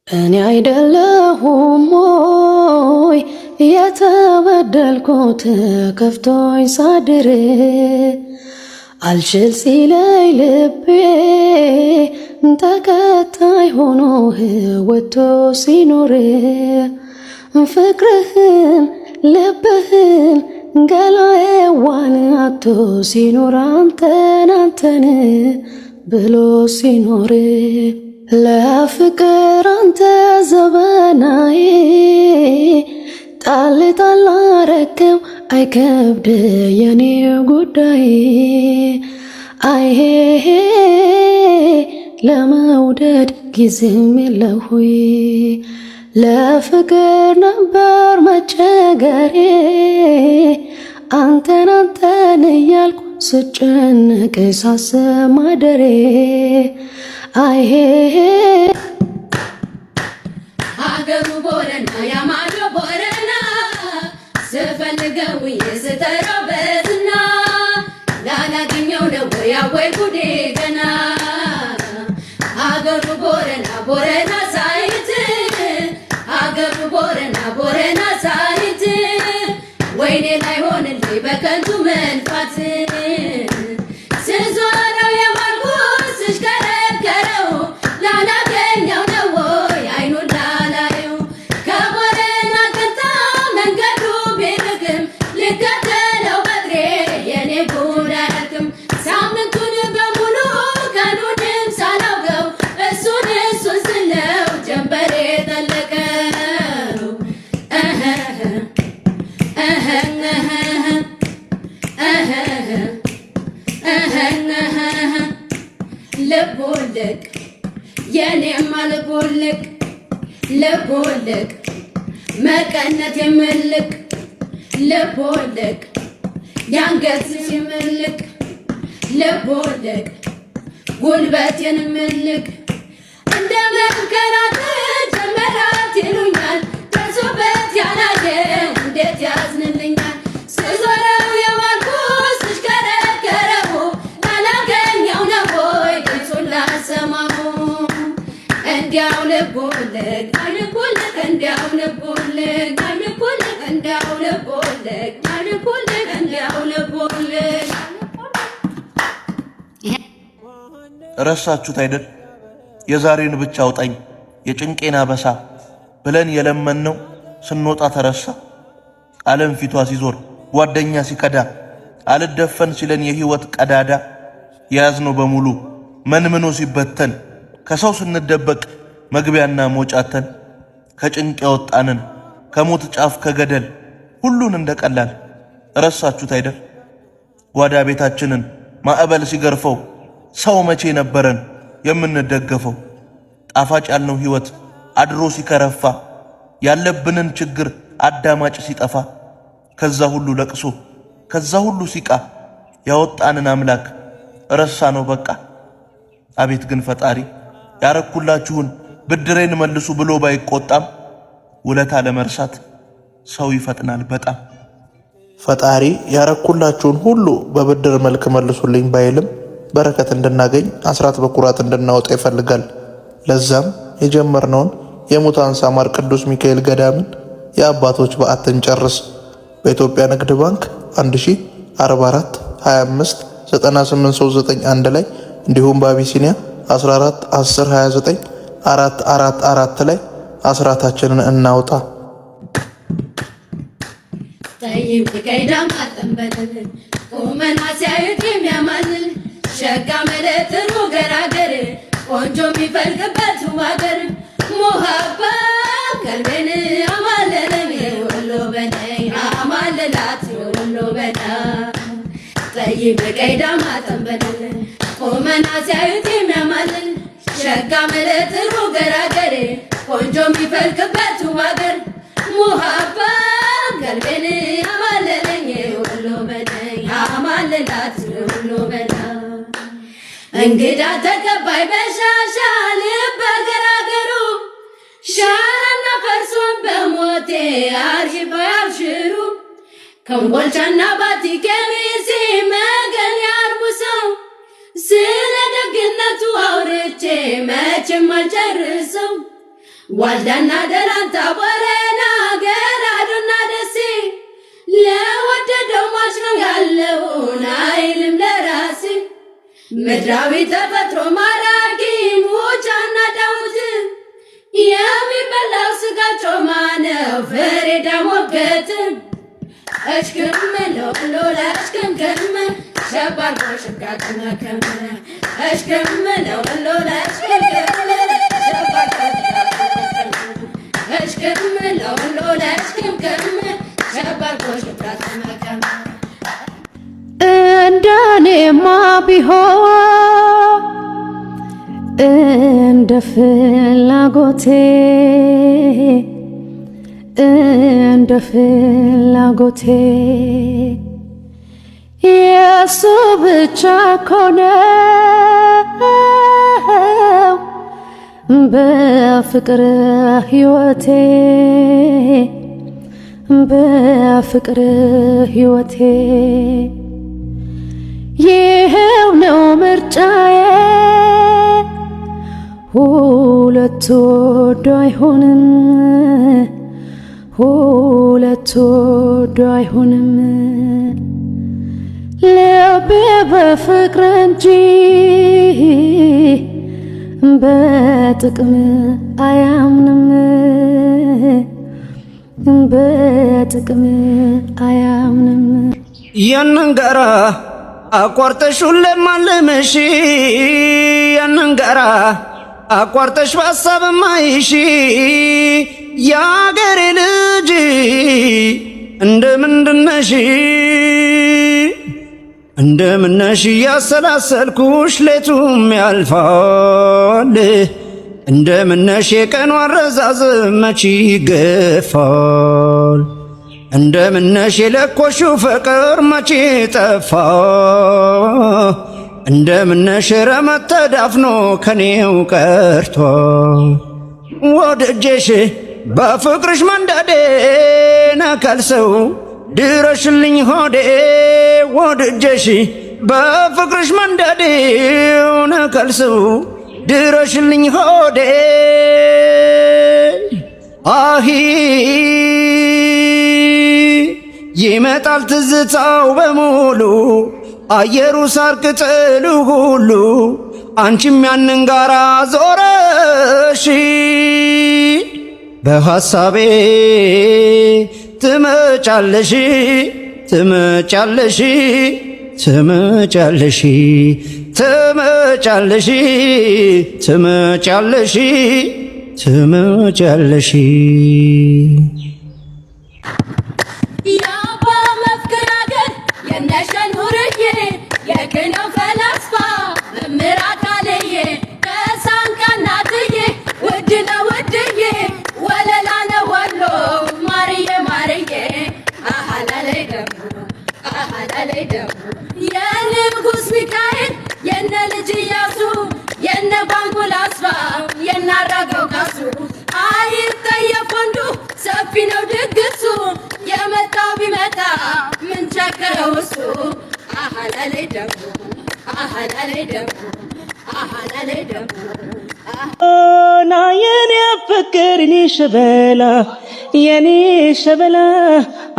እኔ አይደለሁም ሞይ የተበደልኩት ከፍቶኝ ሳድር አልችል ሲለይ ልቤ ተከታይ ሆኖ ወጥቶ ሲኖር ፍቅርህን ልብህን ገላዬዋን አቶ ሲኖር አንተን ብሎ ሲኖር ለፍቅር አንተ ዘበናዬ ጣል ጣል አረከው አይከብድ የኔ ጉዳይ አይሄ ለመውደድ ጊዜም የለሁይ ለፍቅር ነበር መቸገሬ አንተን እያልኩ ስጨነቅ ሳስብ ማደሬ አይሄ ሀገሩ ቦረና ያማዶ ቦረና ስፈልገው የስተራው በትና ላላገኘው ነው ያወይ ጉዴ ገና ሀገሩ ቦረና ቦረና ሳይት ሀገሩ ቦረና ቦረና ሳይት ወይኔ ላይ ሆንልኝ በከንቱ መንፋት ስዞረው የማልኩት ስሽከረከረው ላላገኘው ነው ወይ አይኑን ላላየው ከቦረና ቀንታ መንገዱ ቢርቅም ልከተለው በእግሬ የኔ ጉድ አያልቅም ሳምንቱን በሙሉ ቀኑንም ሳላውቀው እሱን ስለው ጀንበሬ ጠለቀው ልቦልቅ የኔማ ልቦልቅ ልቦልቅ መቀነት የምልቅ ልቦልቅ ያንገትሽ የምልቅ ልቦልቅ ጉልበቴን የምልቅ እንደ መንከራተት ጀመራት ይሉኛል ደርሶበት ያላየ እንዴት ያዝንልኛል ስዞረው የዋልኩት ስሽከረከረው ላላገኘው ነው ወይ ድምፁን ላሰማው እንዲያው ልቦልቅ አይልቦልቅ እንዲያው ልቦልቅ አይልቦልቅ እንዲያው ልቦልቅ አይልቦልቅ እንዲያው ልቦልቅ ረሳችሁት አይደል የዛሬን ብቻ አውጣኝ የጭንቄና በሳ ብለን የለመነው ስንወጣ ተረሳ ዓለም ፊቷ ሲዞር ጓደኛ ሲከዳ አልደፈን ሲለን የህይወት ቀዳዳ የያዝነው በሙሉ መንምኖ ሲበተን ከሰው ስንደበቅ መግቢያና ሞጫተን ከጭንቅ ያወጣንን ከሞት ጫፍ ከገደል ሁሉን እንደቀላል ረሳችሁት አይደል ጓዳ ቤታችንን ማዕበል ሲገርፈው ሰው መቼ ነበረን የምንደገፈው ጣፋጭ ያልነው ህይወት አድሮ ሲከረፋ ያለብንን ችግር አዳማጭ ሲጠፋ ከዛ ሁሉ ለቅሶ ከዛ ሁሉ ሲቃ ያወጣንን አምላክ ረሳ ነው በቃ አቤት ግን ፈጣሪ ያረኩላችሁን ብድሬን መልሱ ብሎ ባይቆጣም ውለታ ለመርሳት ሰው ይፈጥናል በጣም ፈጣሪ ያረኩላችሁን ሁሉ በብድር መልክ መልሱልኝ ባይልም በረከት እንድናገኝ አስራት በኩራት እንድናወጣ ይፈልጋል ለዛም የጀመርነውን የሙታንሳ ማር ቅዱስ ሚካኤል ገዳምን የአባቶች በዓትን ጨርስ በኢትዮጵያ ንግድ ባንክ 1044 25 98391 ላይ እንዲሁም በአቢሲኒያ 14 10 29 444 ላይ አስራታችንን እናውጣ ጠይም ከይዳም አጠንበል ቁመና ሲያዩት የሚያማልል ሸጋ መለጥሩ ገራገር ቆንጆ የሚፈልቅበት ዋገር ሙሃባ ቀልቤን አማለለኝ ወሎ በነይ አማለላት ወሎ በና ጠይም ከይዳም አጠንበል ቁመና ሲያዩት የሚያማልል ሸጋ መለጥሩ ገራገር ቆንጆ የሚፈልቅበት ዋገር ሙሃባ ቀልቤን አማለለኝ ወሎ በነይ አማለላት ወሎ በና እንግዳ ተቀባይ በሻሻ ልብ አገራገሩ ሻራና ፈርሶን በሞቴ አርሺባ ያብሽሩ ከምቦልቻና ባቲ ከሚሴ መገን ያርቡ ሰው ስለ ደግነቱ አውርቼ መቼም አልጨርሰው ዋልዳና ደላንታ ቦረና ገራዶና ደሴ ለወደደው ማች ነው ያለውን አይልም ለራሴ ምድራዊ ተፈጥሮ ማራኪ ሙጫና ዳውት የሚበላው ስጋ ጮማ ነው ፍሬ ዳሞገት እሽክም ሎሎ እሽክም ሸባርጎ ሽጋቅና ከመ እሽክም ሎሎ እሽክም ሸባርጎ እሽክም ሎሎ እሽክም ሸባርጎ ሽጋቅና ከመ እንደኔማ ቢሆን እንደ ፍላጎቴ እንደ ፍላጎቴ የሱ ብቻ ኮነው በፍቅር ሕይወቴ በፍቅር ሕይወቴ ይሄው ነው ምርጫዬ ሁለቱ ወዶ አይሆንም ሁለቱ ወዶ አይሆንም ልቤ በፍቅር እንጂ በጥቅም አያምንም በጥቅም አያምንም ያንን ጋራ አቋርጠሽ ሁሌም አልምሽ ያንን ጋራ አቋርጠሽ በሀሳብ ማይሽ የአገሬ ልጅ እንደምንድነሽ እንደምነሽ ያሰላሰልኩሽ ሌቱም ያልፋል እንደምነሽ የቀኑ አረዛዝም መች ይገፋል እንደምነሽ የለኮሽው ፍቅር መች ጠፋ እንደምነሽ ረመት ተዳፍኖ ከኔው ቀርቶ ወደጀሽ በፍቅርሽ መንደዴ ነከልሰው ድረሽልኝ ሆዴ ወደጀሽ በፍቅርሽ መንደዴ ነከልሰው ድረሽልኝ ሆዴ አሂ ይመጣል ትዝታው በሙሉ አየሩ ሳር ቅጠሉ ሁሉ አንቺም ያንን ጋራ ዞረሽ በሐሳቤ ትመጫለሽ ትመጫለሽ ትመጫለሽ ትመጫለሽ ትመጫለሽ ትመጫለሽ የቅኔው ፈላስፋ መምህር አካልዬ ከሳንቃናትዬ ውድ ነው ውድዬ ወለላ ነው ወሎ ማርዬ ማርዬ አሃላለይ ደግሞ የንጉሥ ሚካኤል የነ ልጅ ኢያሱ የነ ጓንጉል አስፋ የነ አራጋው ካሱ አይጠየፍ ወንዱ ሰፊ ነው ድግሱ የመጣው ቢመጣ ምን ቸገረው እሱ አሃላለይ ደግሞ ና የኔ ፍቅር የኔ ሸበላ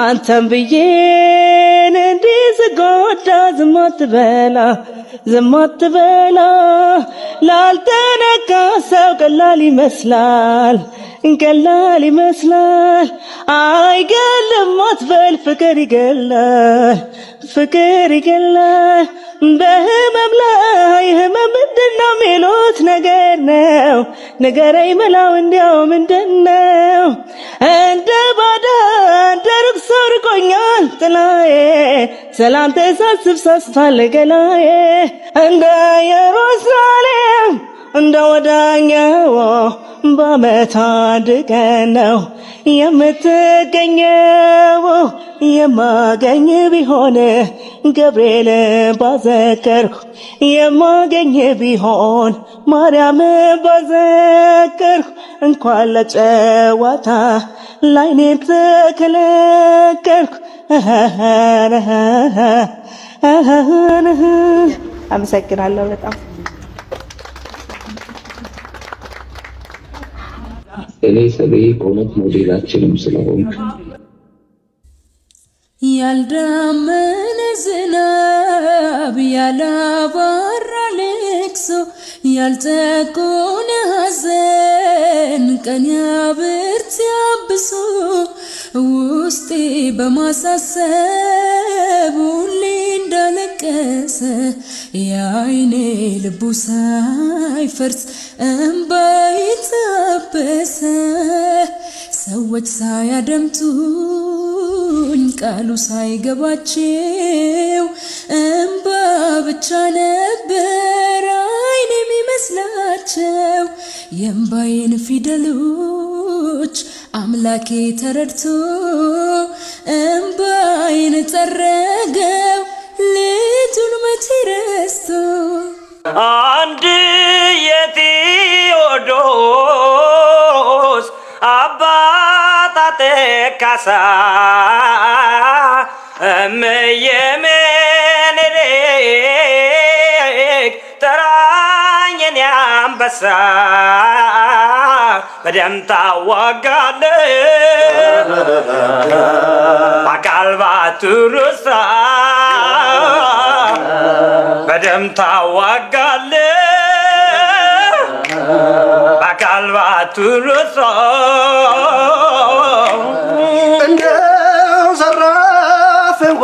አንተም ብዬን እንዲህ ስጎዳ ዝም አትበላ ላልተነካ ሰው ቀላል ይመስላል አይገልም አትበል ፍቅር ይገላል በህመም ላይ ህመም ምንድነው ሚሉት ነገር ነው ንገረኝ መላው እንዲያው ምንድነው እንደ ባዳ እንደ ሩቅ ሰው ርቆኛል ጥላዬ ሰላምታ ሳስብ ሳስፋል ገላዬ እንደ ኢየሩሳሌም እንደ ወዳኛው በዓመት አንድ ቀን ነው የምትገኘው የማገኝ ቢሆን ገብርኤል ባዘከርኩ የማገኝ ቢሆን ማርያም ባዘከርኩ እንኳን ለጨዋታ ላይኔ ተከለከልኩ አመሰግናለሁ በጣም እኔ ሰቤ በእውነት ሞዴላችንም ስለሆንክ ያልዳመነ ዝናብ ያላባራ ልቅሶ ያልጠቆነ ሐዘን ቀን ያብርት ያብሶ ውስጤ በማሳሰብ ሁሌ እንዳለቀሰ የአይኔ ልቡ ሳይፈርስ እምባይ ታበሰ ሰዎች ሳያደምጡኝ ቃሉ ሳይገባቸው እምባ ብቻ ነበር አይን የሚመስላቸው የእምባዬን ፊደሎች አምላኬ ተረድቶ እምባዬን ጠረገው ልጁን መቼ ረስቶ አንድ የቴዎዶስ አባታቴ ካሳ እምዬ ምኒልክ ጠራኝ የኔ አንበሳ በደም ታዋጋለህ በአካል ባትረሳ በደም ታዋጋለህ በአካል ባትረሳ እንደው ዘራፍዋ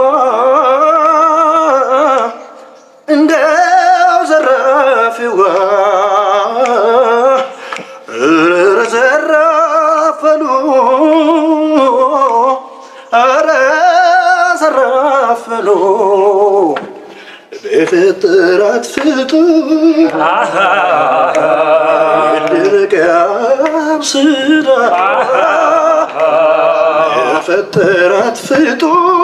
እንደው ዘራፍዋ ዘራፈሉ አረ ዘራፈሉ በፍጥረት ፍጡር ድርቅ ያብስራ የፈጠራት ፍጡር